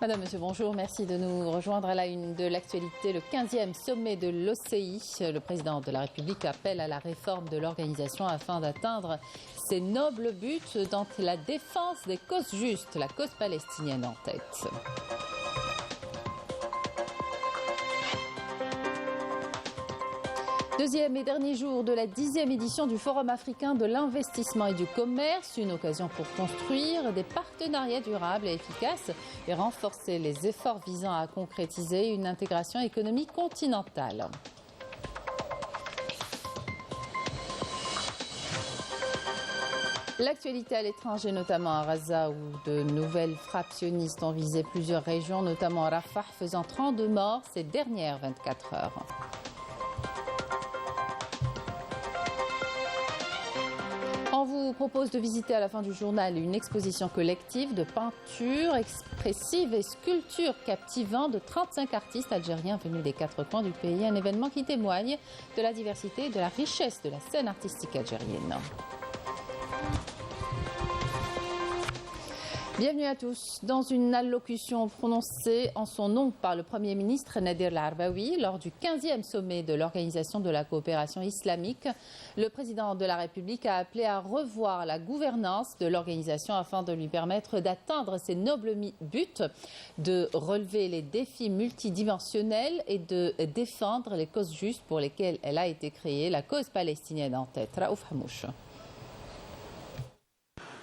Madame, Monsieur, bonjour. Merci de nous rejoindre à la une de l'actualité. Le 15e sommet de l'OCI. Le président de la République appelle à la réforme de l'organisation afin d'atteindre ses nobles buts dans la défense des causes justes, la cause palestinienne en tête. Deuxième et dernier jour de la 10e édition du Forum africain de l'investissement et du commerce, une occasion pour construire des partenariats durables et efficaces et renforcer les efforts visant à concrétiser une intégration économique continentale. L'actualité à l'étranger, notamment à Gaza, où de nouvelles frappes sionistes ont visé plusieurs régions, notamment à Rafah, faisant 32 morts ces dernières 24 heures. On vous propose de visiter à la fin du journal une exposition collective de peintures expressives et sculptures captivantes de 35 artistes algériens venus des quatre coins du pays. Un événement qui témoigne de la diversité et de la richesse de la scène artistique algérienne. Bienvenue à tous. Dans une allocution prononcée en son nom par le Premier ministre Nadir El-Arbaoui lors du 15e sommet de l'Organisation de la coopération islamique, le président de la République a appelé à revoir la gouvernance de l'organisation afin de lui permettre d'atteindre ses nobles buts, de relever les défis multidimensionnels et de défendre les causes justes pour lesquelles elle a été créée, la cause palestinienne en tête. Raouf Hamouche.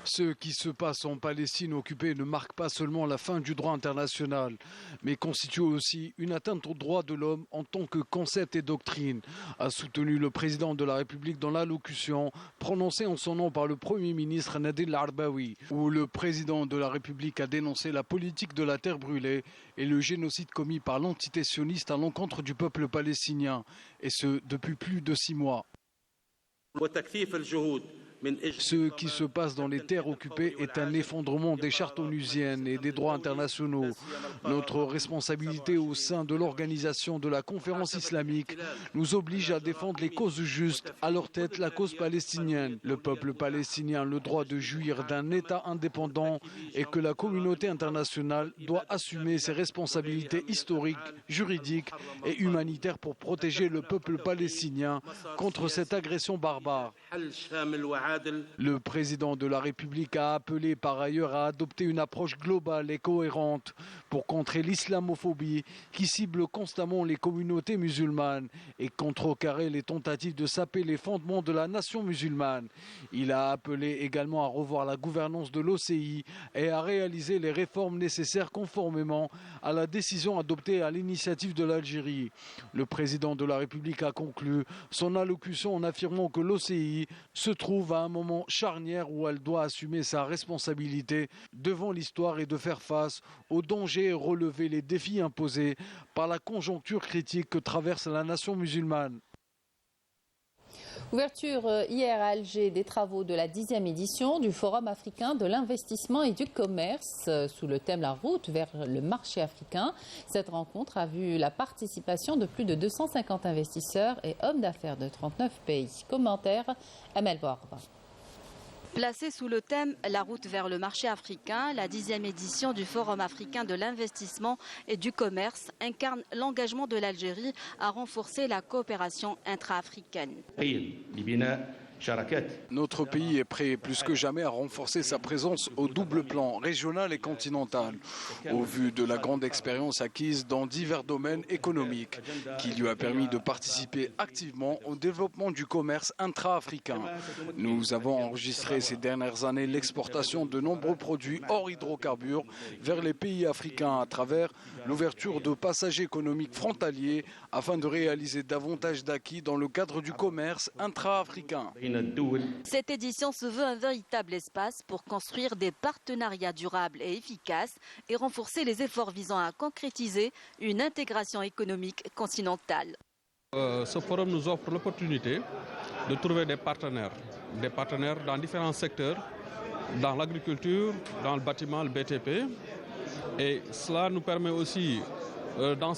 Ce qui se passe en Palestine occupée ne marque pas seulement la fin du droit international, mais constitue aussi une atteinte aux droits de l'homme en tant que concept et doctrine, a soutenu le président de la République dans l'allocution prononcée en son nom par le Premier ministre Nadir El-Arbaoui, où le président de la République a dénoncé la politique de la terre brûlée et le génocide commis par l'entité sioniste à l'encontre du peuple palestinien, et ce depuis plus de 6 mois. Ce qui se passe dans les terres occupées est un effondrement des chartes onusiennes et des droits internationaux. Notre responsabilité au sein de l'organisation de la conférence islamique nous oblige à défendre les causes justes, à leur tête la cause palestinienne. Le peuple palestinien a le droit de jouir d'un État indépendant et que la communauté internationale doit assumer ses responsabilités historiques, juridiques et humanitaires pour protéger le peuple palestinien contre cette agression barbare. Le président de la République a appelé par ailleurs à adopter une approche globale et cohérente pour contrer l'islamophobie qui cible constamment les communautés musulmanes et contrecarrer les tentatives de saper les fondements de la nation musulmane. Il a appelé également à revoir la gouvernance de l'OCI et à réaliser les réformes nécessaires conformément à la décision adoptée à l'initiative de l'Algérie. Le président de la République a conclu son allocution en affirmant que l'OCI se trouve à un moment charnière où elle doit assumer sa responsabilité devant l'histoire et de faire face aux dangers et relever les défis imposés par la conjoncture critique que traverse la nation musulmane. Ouverture hier à Alger des travaux de la 10e édition du Forum africain de l'investissement et du commerce sous le thème La route vers le marché africain. Cette rencontre a vu la participation de plus de 250 investisseurs et hommes d'affaires de 39 pays. Commentaire, Amel Bouarba. Placée sous le thème La route vers le marché africain, la 10e édition du Forum africain de l'investissement et du commerce incarne l'engagement de l'Algérie à renforcer la coopération intra-africaine. Notre pays est prêt plus que jamais à renforcer sa présence au double plan, régional et continental, au vu de la grande expérience acquise dans divers domaines économiques, qui lui a permis de participer activement au développement du commerce intra-africain. Nous avons enregistré ces dernières années l'exportation de nombreux produits hors hydrocarbures vers les pays africains à travers l'ouverture de passages économiques frontaliers afin de réaliser davantage d'acquis dans le cadre du commerce intra-africain. Cette édition se veut un véritable espace pour construire des partenariats durables et efficaces et renforcer les efforts visant à concrétiser une intégration économique continentale. Ce forum nous offre l'opportunité de trouver des partenaires dans différents secteurs, dans l'agriculture, dans le bâtiment, le BTP. Et cela nous permet aussi, dans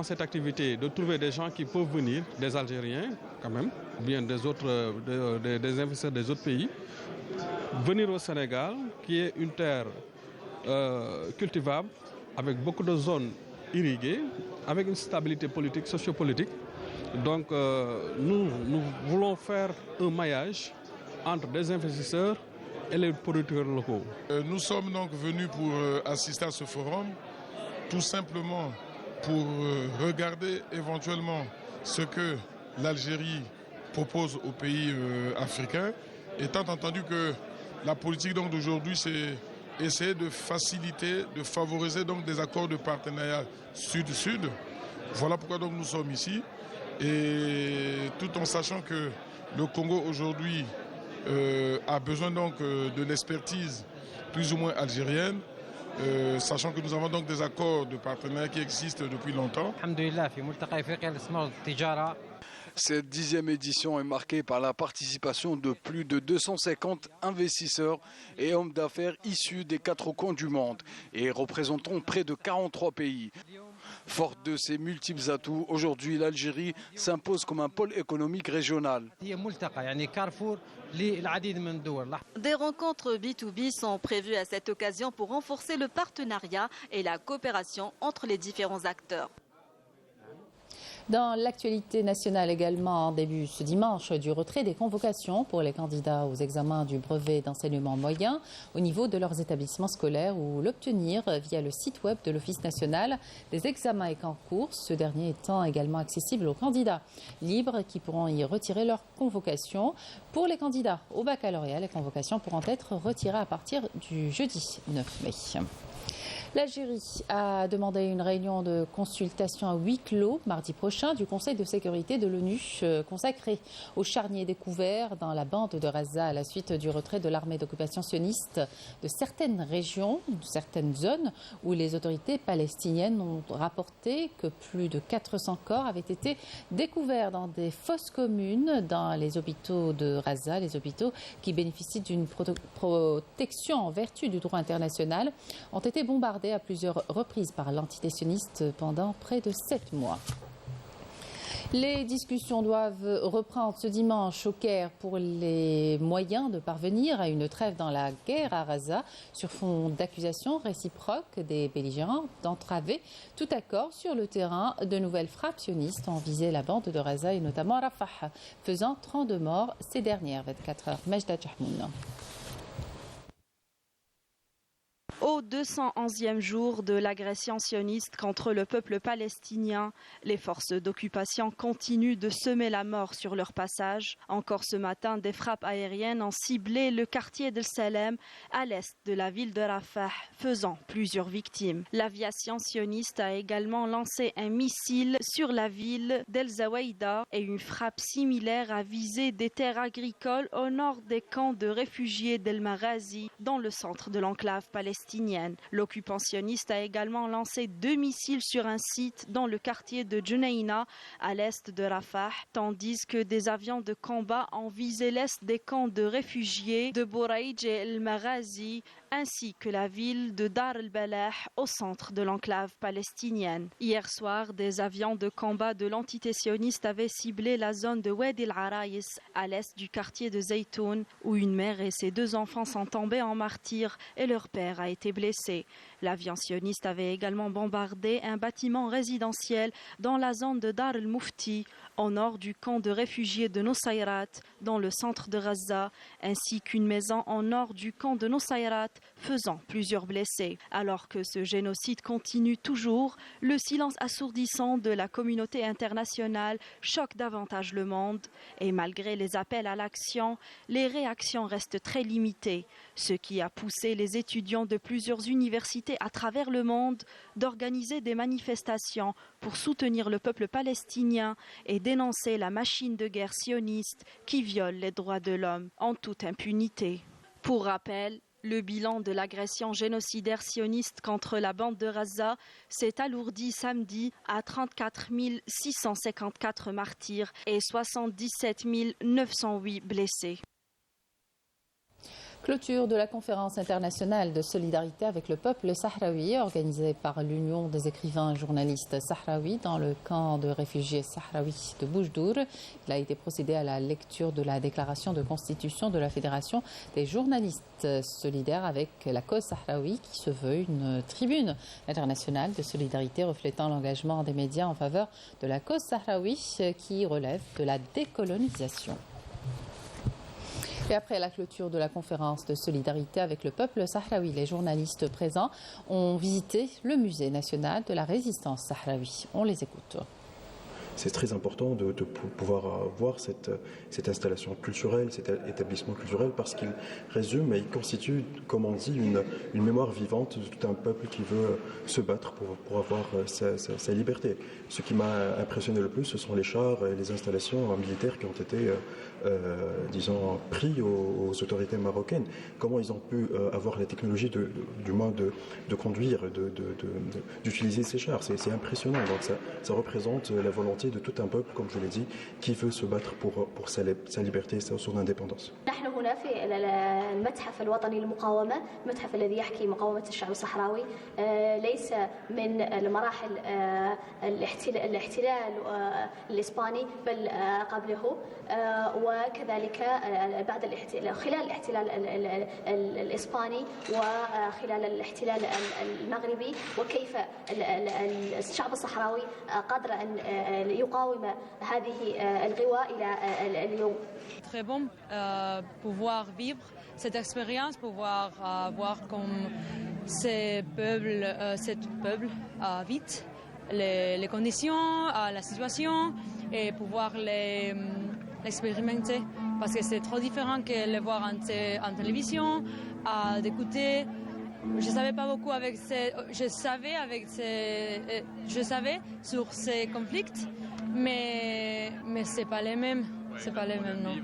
cette activité, de trouver des gens qui peuvent venir, des Algériens quand même, ou bien des investisseurs des autres pays, venir au Sénégal, qui est une terre cultivable, avec beaucoup de zones irriguées, avec une stabilité politique, sociopolitique. Donc nous voulons faire un maillage entre des investisseurs et les producteurs locaux. Nous sommes donc venus pour assister à ce forum, tout simplement pour regarder éventuellement ce que l'Algérie propose aux pays africains, étant entendu que la politique d'aujourd'hui c'est essayer de faciliter, de favoriser donc des accords de partenariat sud-sud. Voilà pourquoi donc nous sommes ici, et tout en sachant que le Congo aujourd'hui a besoin donc de l'expertise plus ou moins algérienne, sachant que nous avons donc des accords de partenariat qui existent depuis longtemps. Cette 10e édition est marquée par la participation de plus de 250 investisseurs et hommes d'affaires issus des 4 coins du monde et représentant près de 43 pays. Forte de ses multiples atouts, aujourd'hui l'Algérie s'impose comme un pôle économique régional. Des rencontres B2B sont prévues à cette occasion pour renforcer le partenariat et la coopération entre les différents acteurs. Dans l'actualité nationale également, en début ce dimanche du retrait des convocations pour les candidats aux examens du brevet d'enseignement moyen au niveau de leurs établissements scolaires ou l'obtenir via le site web de l'Office national des examens et concours, ce dernier étant également accessible aux candidats libres qui pourront y retirer leur convocation. Pour les candidats au baccalauréat, les convocations pourront être retirées à partir du jeudi 9 mai. L'Algérie a demandé une réunion de consultation à huis clos mardi prochain du Conseil de sécurité de l'ONU consacré aux charniers découverts dans la bande de Gaza à la suite du retrait de l'armée d'occupation sioniste de certaines régions, de certaines zones où les autorités palestiniennes ont rapporté que plus de 400 corps avaient été découverts dans des fosses communes dans les hôpitaux de Gaza, les hôpitaux qui bénéficient d'une protection en vertu du droit international, ont été bombardés à plusieurs reprises par l'entité sioniste pendant près de 7 mois. Les discussions doivent reprendre ce dimanche au Caire pour les moyens de parvenir à une trêve dans la guerre à Gaza sur fond d'accusations réciproques des belligérants d'entraver tout accord sur le terrain. De nouvelles frappes sionistes ont visé la bande de Gaza et notamment Rafah, faisant 32 morts ces dernières 24 heures. Majda Jahmoun. Au 211e jour de l'agression sioniste contre le peuple palestinien, les forces d'occupation continuent de semer la mort sur leur passage. Encore ce matin, des frappes aériennes ont ciblé le quartier d'El Salem à l'est de la ville de Rafah, faisant plusieurs victimes. L'aviation sioniste a également lancé un missile sur la ville d'El Zawaïda et une frappe similaire a visé des terres agricoles au nord des camps de réfugiés d'El Maghazi, dans le centre de l'enclave palestinienne. L'occupant sioniste a également lancé 2 missiles sur un site dans le quartier de Junaina, à l'est de Rafah, tandis que des avions de combat ont visé l'est des camps de réfugiés de Bouraïdj et El Maghazi, ainsi que la ville de Dar el-Balah au centre de l'enclave palestinienne. Hier soir, des avions de combat de l'entité sioniste avaient ciblé la zone de Wadi el-Araïs, à l'est du quartier de Zaytoun, où une mère et ses 2 enfants sont tombés en martyrs et leur père a été blessé. L'avion sioniste avait également bombardé un bâtiment résidentiel dans la zone de Dar el-Mufti, au nord du camp de réfugiés de Nusayrat, dans le centre de Gaza, ainsi qu'une maison au nord du camp de Nusayrat, faisant plusieurs blessés. Alors que ce génocide continue toujours, le silence assourdissant de la communauté internationale choque davantage le monde. Et malgré les appels à l'action, les réactions restent très limitées, ce qui a poussé les étudiants de plusieurs universités à travers le monde d'organiser des manifestations pour soutenir le peuple palestinien et dénoncer la machine de guerre sioniste qui viole les droits de l'homme en toute impunité. Pour rappel, le bilan de l'agression génocidaire sioniste contre la bande de Gaza s'est alourdi samedi à 34 654 martyrs et 77 908 blessés. Clôture de la conférence internationale de solidarité avec le peuple sahraoui organisée par l'Union des écrivains et journalistes sahraouis dans le camp de réfugiés sahraouis de Boujdour. Il a été procédé à la lecture de la déclaration de constitution de la Fédération des journalistes solidaires avec la cause sahraoui qui se veut une tribune internationale de solidarité reflétant l'engagement des médias en faveur de la cause sahraoui qui relève de la décolonisation. Et après la clôture de la conférence de solidarité avec le peuple sahraoui, les journalistes présents ont visité le musée national de la résistance sahraoui. On les écoute. C'est très important de pouvoir voir cette installation culturelle, cet établissement culturel, parce qu'il résume et il constitue, comme on dit, une mémoire vivante de tout un peuple qui veut se battre pour avoir sa liberté. Ce qui m'a impressionné le plus, ce sont les chars et les installations militaires qui ont été, disons, pris aux autorités marocaines. Comment ils ont pu avoir la technologie du moins de conduire, d'utiliser ces chars. C'est impressionnant. Donc ça représente la volonté de tout un peuple, comme je l'ai dit, qui veut se battre pour sa liberté et son indépendance. نحن هنا في المتحف الوطني للمقاومة، المتحف الذي يحكي مقاومة الشعب الصحراوي، ليس من المراحل الاحتلال الإسباني بل قبله، وكذلك بعد الاحتلال، خلال الاحتلال الإسباني وخلال الاحتلال المغربي، وكيف الشعب الصحراوي قدر أن يقاوم هذه الغواء إلى اليوم. Très bon pouvoir vivre cette expérience, pouvoir voir comment ces peuples vivent, les conditions, la situation, et pouvoir l'expérimenter. Parce que c'est trop différent que le voir en télévision, d'écouter. Je savais pas beaucoup je savais sur ces conflits, mais c'est pas les mêmes. C'est pas les mêmes, non.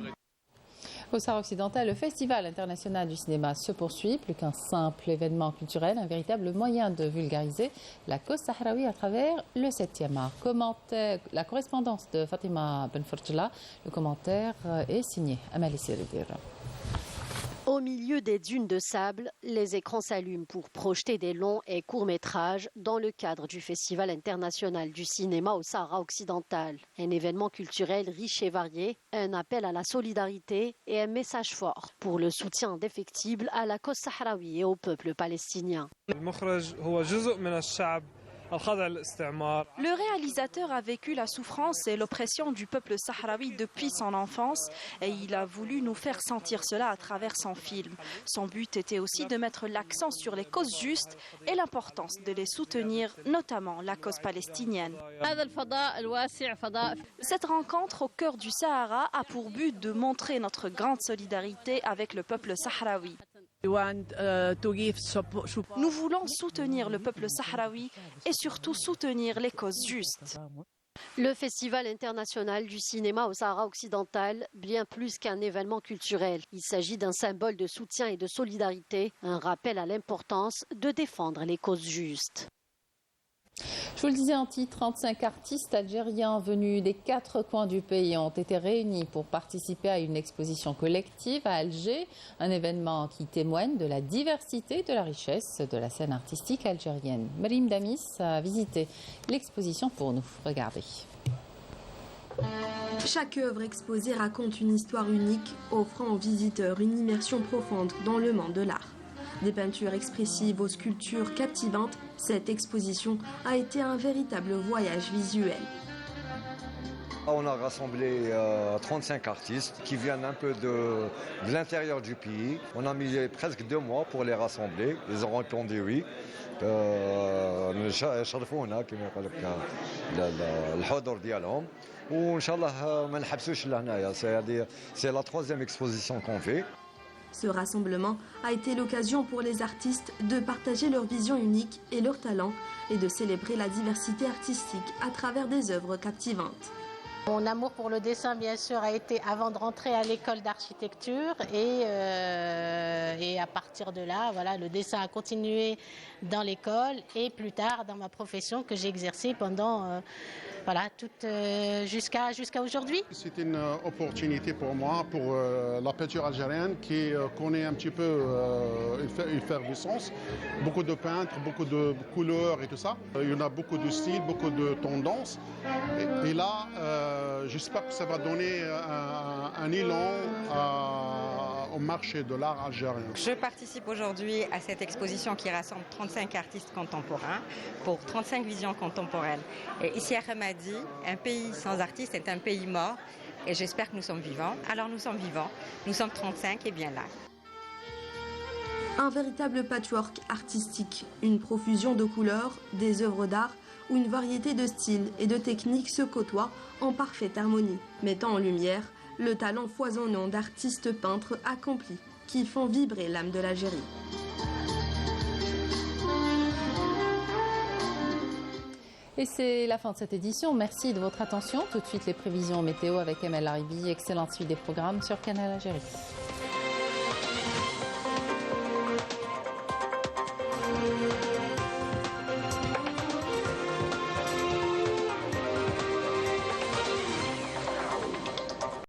Au Sahara occidental, le Festival international du cinéma se poursuit. Plus qu'un simple événement culturel, un véritable moyen de vulgariser la cause sahraoui à travers le 7e art. La correspondance de Fatima Benforjla, le commentaire est signé Amali Siridir. Au milieu des dunes de sable, les écrans s'allument pour projeter des longs et courts métrages dans le cadre du Festival international du cinéma au Sahara occidental. Un événement culturel riche et varié, un appel à la solidarité et un message fort pour le soutien indéfectible à la cause sahraoui et au peuple palestinien. Le réalisateur a vécu la souffrance et l'oppression du peuple sahraoui depuis son enfance et il a voulu nous faire sentir cela à travers son film. Son but était aussi de mettre l'accent sur les causes justes et l'importance de les soutenir, notamment la cause palestinienne. Cette rencontre au cœur du Sahara a pour but de montrer notre grande solidarité avec le peuple sahraoui. Nous voulons soutenir le peuple sahraoui et surtout soutenir les causes justes. Le Festival international du cinéma au Sahara occidental, bien plus qu'un événement culturel. Il s'agit d'un symbole de soutien et de solidarité, un rappel à l'importance de défendre les causes justes. Je vous le disais en titre, 35 artistes algériens venus des 4 coins du pays ont été réunis pour participer à une exposition collective à Alger, un événement qui témoigne de la diversité et de la richesse de la scène artistique algérienne. Marim Damis a visité l'exposition pour nous. Regardez. Chaque œuvre exposée raconte une histoire unique, offrant aux visiteurs une immersion profonde dans le monde de l'art. Des peintures expressives aux sculptures captivantes, cette exposition a été un véritable voyage visuel. On a rassemblé 35 artistes qui viennent un peu de l'intérieur du pays. On a mis presque 2 mois pour les rassembler. Ils ont répondu oui. شرفونا كما يقول لك الحضور ديالهم وان شاء الله ما نحبسوش لهنايا c'est la 3e exposition qu'on fait. Ce rassemblement a été l'occasion pour les artistes de partager leur vision unique et leur talent et de célébrer la diversité artistique à travers des œuvres captivantes. Mon amour pour le dessin, bien sûr, a été avant de rentrer à l'école d'architecture et à partir de là, voilà, le dessin a continué dans l'école et plus tard dans ma profession que j'ai exercée pendant voilà, jusqu'à aujourd'hui. C'est une opportunité pour moi, pour la peinture algérienne qui connaît un petit peu une effervescence. Beaucoup de peintres, beaucoup de couleurs et tout ça. Il y en a beaucoup de styles, beaucoup de tendances. Et là, j'espère que ça va donner un élan au marché de l'art algérien. Je participe aujourd'hui à cette exposition qui rassemble 35 artistes contemporains pour 35 visions contemporaines. Et ici à Ramadi, un pays sans artistes est un pays mort. Et j'espère que nous sommes vivants. Alors nous sommes vivants, nous sommes 35 et bien là. Un véritable patchwork artistique, une profusion de couleurs, des œuvres d'art où une variété de styles et de techniques se côtoient en parfaite harmonie, mettant en lumière le talent foisonnant d'artistes peintres accomplis qui font vibrer l'âme de l'Algérie. Et c'est la fin de cette édition. Merci de votre attention. Tout de suite, les prévisions météo avec Emel Laribi. Excellente suite des programmes sur Canal Algérie.